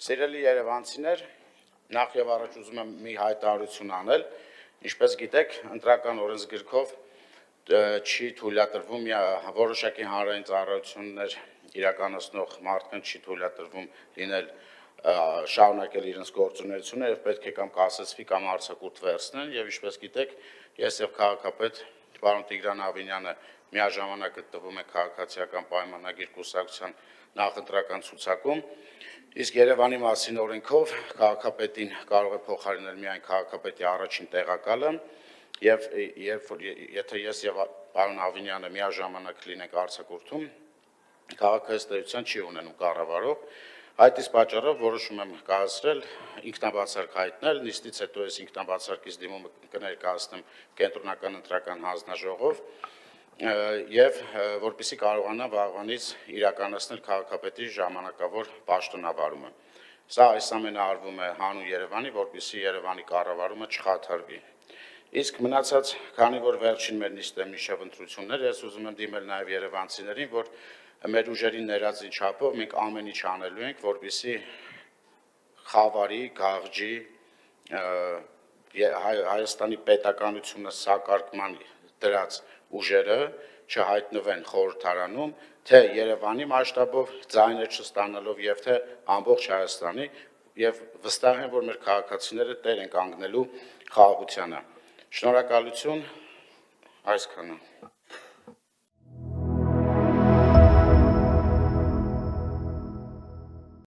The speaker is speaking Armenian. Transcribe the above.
Սիրելի երևանցիներ, նախ եւ առաջ ուզում եմ մի հայտարարություն անել, ինչպես գիտեք, ընտրական օրենսգրքով չի թույլատրվում որոշակի հանրային ծառայություններ իրականացնող մարդկանց չի թույլատրվում լինել շարունակել իրենց գործունեությունը եւ պետք է կամ կասեցվի կամ արձակուրդ վերցնեն եւ ինչպես գիտեք, ես եւ քաղաքապետ պարոն Տիգրան Ավինյանը միաժամանակ գտնվում ենք քաղաքացիական պայմանագիր կուսակցության նախընտրական ցուցակում, իսկ Երևանի մասին օրենքով քաղաքապետին կարող է փոխարինել միայն քաղաքապետի առաջին տեղակալը եւ եթե ես եւ պարոն Ավինյանը միաժամանակ լինենք արձակուրդում, քաղաքը ըստ էության չի ունենում կառավարող, այդ իսկ պատճառով որոշում եմ կայացրել ինքնաբացարկ հայտնել, նիստից հետո ես ինքնաբացարկից դիմումը կներկայացնեմ կենտրոնական ընտրական հանձնաժողով եւ որպեսզի կարողանա վաղվանից իրականացնել քաղաքապետի ժամանակավոր պաշտոնավարումը։ Սա այս ամենը արվում է հանուն Երևանի, որպեսզի Երևանի կառավարումը չխաթարվի։ Իսկ մնացած, քանի որ վերջին մեր նիստը միշտ ընտրություններ, ես ուզում եմ դիմել նաեւ երևանցիներին, որ մեր ուժերի ներածի չափով մենք ամեն ինչ անելու ենք, որպեսզի խավարի, գաղջի, Հայաստանի պետականությունը սակարկման դրած ուժերը չհայտնվեն խորհրդարանում, թե Երևանի մասշտաբով ձայներ չստանալով եւ թե ամբողջ Հայաստանի եւ վստահ եմ, որ մեր քաղաքացիները տեր են կանգնելու խաղաղությանը։ Շնորհակալություն, այսքանը։